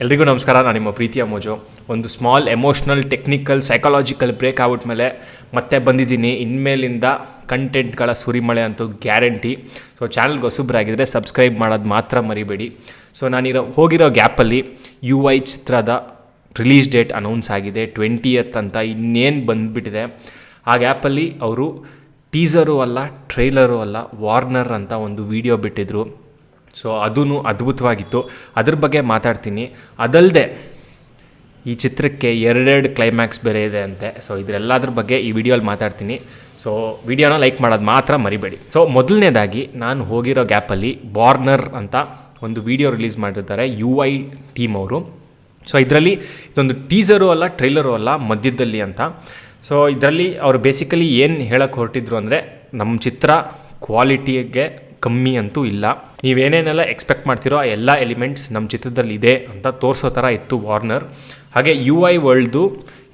ಎಲ್ರಿಗೂ ನಮಸ್ಕಾರ. ನಾನು ನಿಮ್ಮ ಪ್ರೀತಿಯ ಮೋಜು. ಒಂದು small emotional, technical, psychological break ಆಗ್ಬಿಟ್ಮೇಲೆ ಮತ್ತೆ ಬಂದಿದ್ದೀನಿ. ಇನ್ಮೇಲಿಂದ ಕಂಟೆಂಟ್ಗಳ ಸುರಿಮಳೆ ಅಂತೂ ಗ್ಯಾರಂಟಿ. ಸೊ ಚಾನಲ್ಗೆ ಹೊಸಬ್ರಾಗಿದ್ದರೆ ಸಬ್ಸ್ಕ್ರೈಬ್ ಮಾಡೋದು ಮಾತ್ರ ಮರಿಬೇಡಿ. ಸೊ ಹೋಗಿರೋ ಗ್ಯಾಪಲ್ಲಿ UI ಚಿತ್ರದ ರಿಲೀಸ್ ಡೇಟ್ ಅನೌನ್ಸ್ ಆಗಿದೆ, 20th ಅಂತ. ಇನ್ನೇನು ಬಂದುಬಿಟ್ಟಿದೆ. ಆ ಗ್ಯಾಪಲ್ಲಿ ಅವರು ಟೀಸರು ಅಲ್ಲ, ಟ್ರೈಲರು ಅಲ್ಲ, ವಾರ್ನರ್ ಅಂತ ಒಂದು ವಿಡಿಯೋ ಬಿಟ್ಟಿದ್ರು. ಸೊ ಅದೂ ಅದ್ಭುತವಾಗಿತ್ತು. ಅದ್ರ ಬಗ್ಗೆ ಮಾತಾಡ್ತೀನಿ. ಅದಲ್ಲದೆ ಈ ಚಿತ್ರಕ್ಕೆ 2 ಕ್ಲೈಮ್ಯಾಕ್ಸ್ ಬೇರೆ ಇದೆ ಅಂತೆ. ಸೊ ಇದರೆಲ್ಲದ್ರ ಬಗ್ಗೆ ಈ ವಿಡಿಯೋಲ್ಲಿ ಮಾತಾಡ್ತೀನಿ. ಸೊ ವಿಡಿಯೋನ ಲೈಕ್ ಮಾಡೋದು ಮಾತ್ರ ಮರಿಬೇಡಿ. ಸೊ ಮೊದಲನೇದಾಗಿ ನಾನು ಹೋಗಿರೋ ಗ್ಯಾಪಲ್ಲಿ ವಾರ್ನರ್ ಅಂತ ಒಂದು ವಿಡಿಯೋ ರಿಲೀಸ್ ಮಾಡಿರ್ತಾರೆ UI ಟೀಮ್ ಅವರು. ಸೊ ಇದರಲ್ಲಿ ಇದೊಂದು ಟೀಸರು ಅಲ್ಲ, ಟ್ರೈಲರು ಅಲ್ಲ, ಮಧ್ಯದಲ್ಲಿ ಅಂತ. ಸೊ ಇದರಲ್ಲಿ ಅವರು ಬೇಸಿಕಲಿ ಏನು ಹೇಳಕ್ಕೆ ಹೊರಟಿದ್ರು ಅಂದರೆ, ನಮ್ಮ ಚಿತ್ರ ಕ್ವಾಲಿಟಿಗೆ ಕಮ್ಮಿ ಅಂತೂ ಇಲ್ಲ, ನೀವೇನೇನೆಲ್ಲ ಎಕ್ಸ್ಪೆಕ್ಟ್ ಮಾಡ್ತಿರೋ ಆ ಎಲ್ಲ ಎಲಿಮೆಂಟ್ಸ್ ನಮ್ಮ ಚಿತ್ರದಲ್ಲಿ ಇದೆ ಅಂತ ತೋರಿಸೋ ಥರ ಇತ್ತು ವಾರ್ನರ್. ಹಾಗೆ UI ವರ್ಲ್ಡ್ದು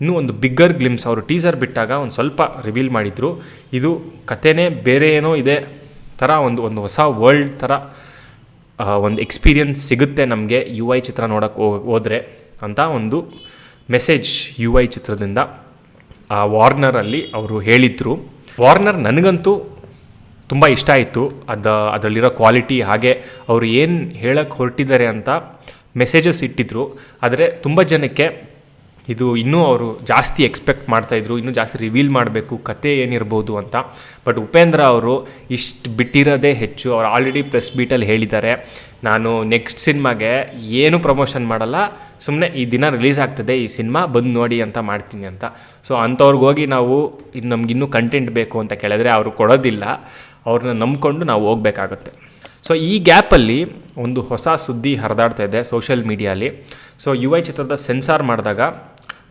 ಇನ್ನೂ ಒಂದು ಬಿಗ್ಗರ್ ಗ್ಲಿಮ್ಸ್ ಅವರು ಟೀಸರ್ ಬಿಟ್ಟಾಗ ಒಂದು ಸ್ವಲ್ಪ ರಿವೀಲ್ ಮಾಡಿದರು. ಇದು ಕಥೆನೇ ಬೇರೆ ಏನೋ ಇದೆ ಥರ, ಒಂದು ಹೊಸ ವರ್ಲ್ಡ್ ಥರ ಒಂದು ಎಕ್ಸ್ಪೀರಿಯನ್ಸ್ ಸಿಗುತ್ತೆ ನಮಗೆ UI ಚಿತ್ರ ನೋಡೋಕ್ಕೆ ಹೋದರೆ ಅಂತ ಒಂದು ಮೆಸೇಜ್ UI ಚಿತ್ರದಿಂದ ಆ ವಾರ್ನರಲ್ಲಿ ಅವರು ಹೇಳಿದರು. ವಾರ್ನರ್ ನನಗಂತೂ ತುಂಬ ಇಷ್ಟ ಆಯಿತು. ಅದರಲ್ಲಿರೋ ಕ್ವಾಲಿಟಿ, ಹಾಗೆ ಅವರು ಏನು ಹೇಳಕ್ಕೆ ಹೊರಟಿದ್ದಾರೆ ಅಂತ ಮೆಸೇಜಸ್ ಇಟ್ಟಿದ್ರು. ಆದರೆ ತುಂಬ ಜನಕ್ಕೆ ಇದು ಇನ್ನೂ ಅವರು ಜಾಸ್ತಿ ಎಕ್ಸ್ಪೆಕ್ಟ್ ಮಾಡ್ತಾಯಿದ್ರು, ಇನ್ನೂ ಜಾಸ್ತಿ ರಿವೀಲ್ ಮಾಡಬೇಕು, ಕತೆ ಏನಿರ್ಬೋದು ಅಂತ. ಬಟ್ ಉಪೇಂದ್ರ ಅವರು ಇಷ್ಟು ಬಿಟ್ಟಿರೋದೇ ಹೆಚ್ಚು. ಅವ್ರು ಆಲ್ರೆಡಿ ಪ್ರೆಸ್ ಮೀಟಲ್ಲಿ ಹೇಳಿದ್ದಾರೆ, ನಾನು ನೆಕ್ಸ್ಟ್ ಸಿನಿಮಾಗೆ ಏನು ಪ್ರಮೋಷನ್ ಮಾಡಲ್ಲ, ಸುಮ್ಮನೆ ಈ ದಿನ ರಿಲೀಸ್ ಆಗ್ತದೆ ಈ ಸಿನಿಮಾ, ಬಂದು ನೋಡಿ ಅಂತ ಮಾಡ್ತೀನಿ ಅಂತ. ಸೊ ಅಂಥವ್ರಿಗೋಗಿ ನಾವು ನಮಗಿನ್ನೂ ಕಂಟೆಂಟ್ ಬೇಕು ಅಂತ ಕೇಳಿದ್ರೆ ಅವರು ಕೊಡೋದಿಲ್ಲ. ಅವ್ರನ್ನ ನಂಬ್ಕೊಂಡು ನಾವು ಹೋಗಬೇಕಾಗುತ್ತೆ. ಸೊ ಈ ಗ್ಯಾಪಲ್ಲಿ ಒಂದು ಹೊಸ ಸುದ್ದಿ ಹರಿದಾಡ್ತಾ ಇದೆ ಸೋಷಿಯಲ್ ಮೀಡಿಯಲ್ಲಿ. ಸೊ UI ಚಿತ್ರದ ಸೆನ್ಸಾರ್ ಮಾಡಿದಾಗ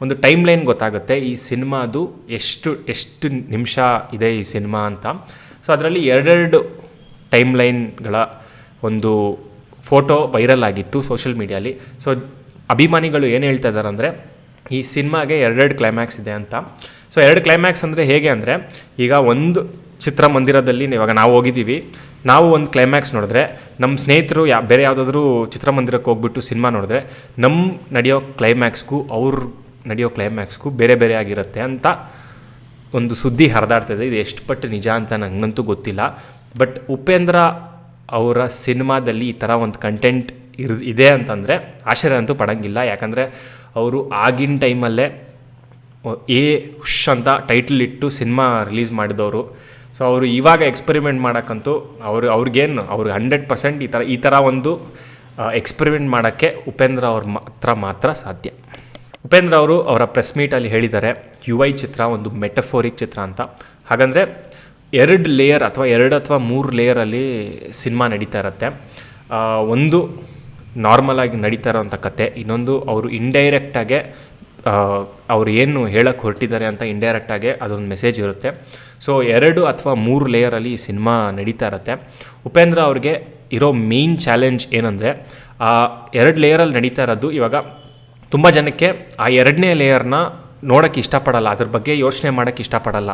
ಒಂದು ಟೈಮ್ ಲೈನ್ ಗೊತ್ತಾಗುತ್ತೆ, ಈ ಸಿನಿಮಾದು ಎಷ್ಟು ನಿಮಿಷ ಇದೆ ಈ ಸಿನಿಮಾ ಅಂತ. ಸೊ ಅದರಲ್ಲಿ 2 ಟೈಮ್ ಲೈನ್ಗಳ ಒಂದು ಫೋಟೋ ವೈರಲ್ ಆಗಿತ್ತು ಸೋಷಿಯಲ್ ಮೀಡಿಯಲ್ಲಿ. ಸೊ ಅಭಿಮಾನಿಗಳು ಏನು ಹೇಳ್ತಾ ಇದ್ದಾರೆ ಅಂದರೆ, ಈ ಸಿನಿಮಾಗೆ 2 ಕ್ಲೈಮ್ಯಾಕ್ಸ್ ಇದೆ ಅಂತ. ಸೊ 2 ಕ್ಲೈಮ್ಯಾಕ್ಸ್ ಅಂದರೆ ಹೇಗೆ ಅಂದರೆ, ಈಗ ಒಂದು ಚಿತ್ರಮಂದಿರದಲ್ಲಿ ಇವಾಗ ನಾವು ಹೋಗಿದ್ದೀವಿ, ನಾವು ಒಂದು ಕ್ಲೈಮ್ಯಾಕ್ಸ್ ನೋಡಿದ್ರೆ, ನಮ್ಮ ಸ್ನೇಹಿತರು ಬೇರೆ ಯಾವುದಾದ್ರೂ ಚಿತ್ರಮಂದಿರಕ್ಕೆ ಹೋಗ್ಬಿಟ್ಟು ಸಿನಿಮಾ ನೋಡಿದ್ರೆ, ನಮ್ಮ ನಡೆಯೋ ಕ್ಲೈಮ್ಯಾಕ್ಸ್ಗೂ ಅವ್ರು ನಡೆಯೋ ಕ್ಲೈಮ್ಯಾಕ್ಸ್ಗೂ ಬೇರೆ ಬೇರೆ ಆಗಿರುತ್ತೆ ಅಂತ ಒಂದು ಸುದ್ದಿ ಹರಿದಾಡ್ತದೆ. ಇದು ಎಷ್ಟು ಪಟ್ಟು ನಿಜ ಅಂತ ನನಗಂತೂ ಗೊತ್ತಿಲ್ಲ. ಬಟ್ ಉಪೇಂದ್ರ ಅವರ ಸಿನಿಮಾದಲ್ಲಿ ಈ ಥರ ಒಂದು ಕಂಟೆಂಟ್ ಇದೆ ಅಂತಂದರೆ ಆಶ್ಚರ್ಯ ಅಂತೂ ಪಡೋಂಗಿಲ್ಲ. ಯಾಕಂದರೆ ಅವರು ಆಗಿನ ಟೈಮಲ್ಲೇ ಹುಷ್ ಅಂತ ಟೈಟಲ್ ಇಟ್ಟು ಸಿನಿಮಾ ರಿಲೀಸ್ ಮಾಡಿದವರು. ಸೊ ಅವರು ಇವಾಗ ಎಕ್ಸ್ಪೆರಿಮೆಂಟ್ ಮಾಡೋಕ್ಕಂತೂ ಅವ್ರಿಗೆ 100% ಈ ಥರ ಒಂದು ಎಕ್ಸ್ಪೆರಿಮೆಂಟ್ ಮಾಡೋಕ್ಕೆ ಉಪೇಂದ್ರ ಅವ್ರ ಮಾತ್ರ ಸಾಧ್ಯ. ಉಪೇಂದ್ರ ಅವರು ಅವರ ಪ್ರೆಸ್ ಮೀಟಲ್ಲಿ ಹೇಳಿದ್ದಾರೆ, UI ಚಿತ್ರ ಒಂದು ಮೆಟಫೋರಿಕ್ ಚಿತ್ರ ಅಂತ. ಹಾಗಂದರೆ 2 ಲೇಯರ್ ಅಥವಾ 2 ಅಥವಾ 3 ಲೇಯರಲ್ಲಿ ಸಿನಿಮಾ ನಡೀತಾ ಇರುತ್ತೆ. ಒಂದು ನಾರ್ಮಲಾಗಿ ನಡೀತಾ ಇರೋವಂಥ ಕತೆ, ಇನ್ನೊಂದು ಅವರು ಇಂಡೈರೆಕ್ಟಾಗೆ ಅವ್ರು ಏನು ಹೇಳಕ್ಕೆ ಹೊರಟಿದ್ದಾರೆ ಅಂತ ಇಂಡೈರೆಕ್ಟಾಗೆ ಅದೊಂದು ಮೆಸೇಜ್ ಇರುತ್ತೆ. ಸೊ 2 ಅಥವಾ 3 ಲೇಯರಲ್ಲಿ ಈ ಸಿನಿಮಾ ನಡೀತಾ ಇರುತ್ತೆ. ಉಪೇಂದ್ರ ಅವ್ರಿಗೆ ಇರೋ ಮೇಯ್ನ್ ಚಾಲೆಂಜ್ ಏನಂದರೆ, ಆ 2 ಲೇಯರಲ್ಲಿ ನಡೀತಾ ಇರೋದು, ಇವಾಗ ತುಂಬ ಜನಕ್ಕೆ ಆ 2ನೇ ಲೇಯರ್ನ ನೋಡೋಕ್ಕೆ ಇಷ್ಟಪಡಲ್ಲ, ಅದ್ರ ಬಗ್ಗೆ ಯೋಚನೆ ಮಾಡೋಕ್ಕೆ ಇಷ್ಟಪಡಲ್ಲ.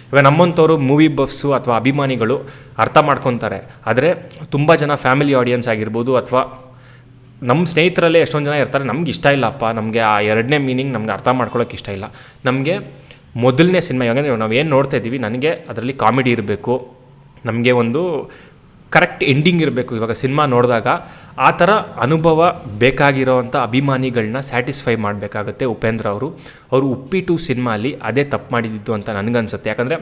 ಇವಾಗ ನಮ್ಮಂಥವ್ರು ಮೂವಿ ಬಫ್ಸು ಅಥವಾ ಅಭಿಮಾನಿಗಳು ಅರ್ಥ ಮಾಡ್ಕೊತಾರೆ. ಆದರೆ ತುಂಬ ಜನ ಫ್ಯಾಮಿಲಿ ಆಡಿಯನ್ಸ್ ಆಗಿರ್ಬೋದು, ಅಥವಾ ನಮ್ಮ ಸ್ನೇಹಿತರಲ್ಲೇ ಎಷ್ಟೊಂದು ಜನ ಇರ್ತಾರೆ, ನಮ್ಗೆ ಇಷ್ಟ ಇಲ್ಲಪ್ಪ, ನಮಗೆ ಆ 2ನೇ ಮೀನಿಂಗ್ ನಮ್ಗೆ ಅರ್ಥ ಮಾಡ್ಕೊಳ್ಳೋಕೆ ಇಷ್ಟ ಇಲ್ಲ, ನಮಗೆ ಮೊದಲನೇ ಸಿನಿಮಾ ಯಾಕಂದರೆ ನಾವು ಏನು ನೋಡ್ತಾ ಇದ್ದೀವಿ, ನನಗೆ ಅದರಲ್ಲಿ ಕಾಮಿಡಿ ಇರಬೇಕು, ನಮಗೆ ಒಂದು ಕರೆಕ್ಟ್ ಎಂಡಿಂಗ್ ಇರಬೇಕು. ಇವಾಗ ಸಿನಿಮಾ ನೋಡಿದಾಗ ಆ ಥರ ಅನುಭವ ಬೇಕಾಗಿರೋವಂಥ ಅಭಿಮಾನಿಗಳನ್ನ ಸ್ಯಾಟಿಸ್ಫೈ ಮಾಡಬೇಕಾಗತ್ತೆ ಉಪೇಂದ್ರ ಅವರು. ಉಪ್ಪಿ 2 ಸಿನಿಮಾಲಿ ಅದೇ ತಪ್ಪು ಮಾಡಿದ್ದು ಅಂತ ನನಗನ್ಸುತ್ತೆ. ಯಾಕಂದರೆ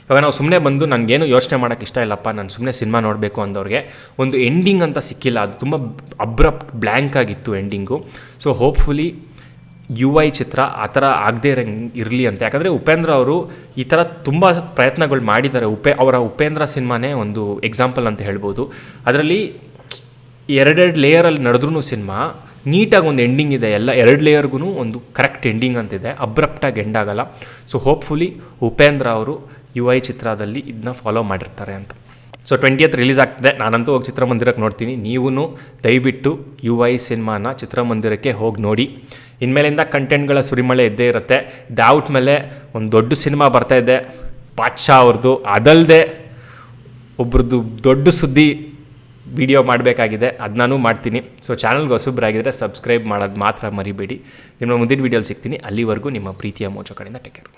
ಇವಾಗ ನಾವು ಸುಮ್ಮನೆ ಬಂದು ನನಗೇನು ಯೋಚನೆ ಮಾಡೋಕ್ಕೆ ಇಷ್ಟ ಇಲ್ಲಪ್ಪ, ನಾನು ಸುಮ್ಮನೆ ಸಿನಿಮಾ ನೋಡಬೇಕು ಅಂದವ್ರಿಗೆ ಒಂದು ಎಂಡಿಂಗ್ ಅಂತ ಸಿಕ್ಕಿಲ್ಲ. ಅದು ತುಂಬ ಅಬ್ರಪ್ಟ್ ಬ್ಲ್ಯಾಂಕ್ ಆಗಿತ್ತು ಎಂಡಿಂಗು. ಸೊ ಹೋಪ್ಫುಲಿ UI ಚಿತ್ರ ಆ ಥರ ಆಗದೇ ಇರಲಿ ಅಂತ. ಯಾಕಂದರೆ ಉಪೇಂದ್ರ ಅವರು ಈ ಥರ ತುಂಬ ಪ್ರಯತ್ನಗಳು ಮಾಡಿದ್ದಾರೆ. ಅವರ ಉಪೇಂದ್ರ ಸಿನಿಮಾನೇ ಒಂದು ಎಕ್ಸಾಂಪಲ್ ಅಂತ ಹೇಳ್ಬೋದು. ಅದರಲ್ಲಿ 2 ಲೇಯರಲ್ಲಿ ನಡೆದ್ರೂ ಸಿನಿಮಾ ನೀಟಾಗಿ ಒಂದು ಎಂಡಿಂಗ್ ಇದೆ. ಎಲ್ಲ 2 ಲೇಯರ್ಗೂ ಒಂದು ಕರೆಕ್ಟ್ ಎಂಡಿಂಗ್ ಅಂತಿದೆ, ಅಬ್ರಪ್ಟಾಗಿ ಎಂಡ್ ಆಗಲ್ಲ. ಸೊ ಹೋಪ್ಫುಲಿ ಉಪೇಂದ್ರ ಅವರು UI ಚಿತ್ರದಲ್ಲಿ ಇದನ್ನ ಫಾಲೋ ಮಾಡಿರ್ತಾರೆ ಅಂತ. ಸೊ 20th ರಿಲೀಸ್ ಆಗ್ತದೆ. ನಾನಂತೂ ಹೋಗಿ ಚಿತ್ರಮಂದಿರಕ್ಕೆ ನೋಡ್ತೀನಿ. ನೀವು ದಯವಿಟ್ಟು UI ಸಿನಿಮಾನ ಚಿತ್ರಮಂದಿರಕ್ಕೆ ಹೋಗಿ ನೋಡಿ. ಇನ್ಮೇಲಿಂದ ಕಂಟೆಂಟ್ಗಳ ಸುರಿಮಳೆ ಇದ್ದೇ ಇರುತ್ತೆ. ಇದಾವುಟ್ ಮೇಲೆ ಒಂದು ದೊಡ್ಡ ಸಿನಿಮಾ ಬರ್ತಾಯಿದೆ ಬಾದ್ಶಾ ಅವ್ರದ್ದು. ಅದಲ್ಲದೆ ಒಬ್ರದ್ದು ದೊಡ್ಡ ಸುದ್ದಿ ವಿಡಿಯೋ ಮಾಡಬೇಕಾಗಿದೆ, ಅದನ್ನೂ ಮಾಡ್ತೀನಿ. ಸೊ ಚಾನಲ್ಗೆ ಹೊಸಬ್ರಾಗಿದ್ದರೆ ಸಬ್ಸ್ಕ್ರೈಬ್ ಮಾಡೋದು ಮಾತ್ರ ಮರಿಬೇಡಿ. ನಿಮ್ಮ ಮುಂದಿನ ವೀಡಿಯೋಲಿ ಸಿಗ್ತೀನಿ. ಅಲ್ಲಿವರೆಗೂ ನಿಮ್ಮ ಪ್ರೀತಿಯ ಮೋಜೋ ಕಡೆಯಿಂದ ಟೇಕ್ ಕೇರ್.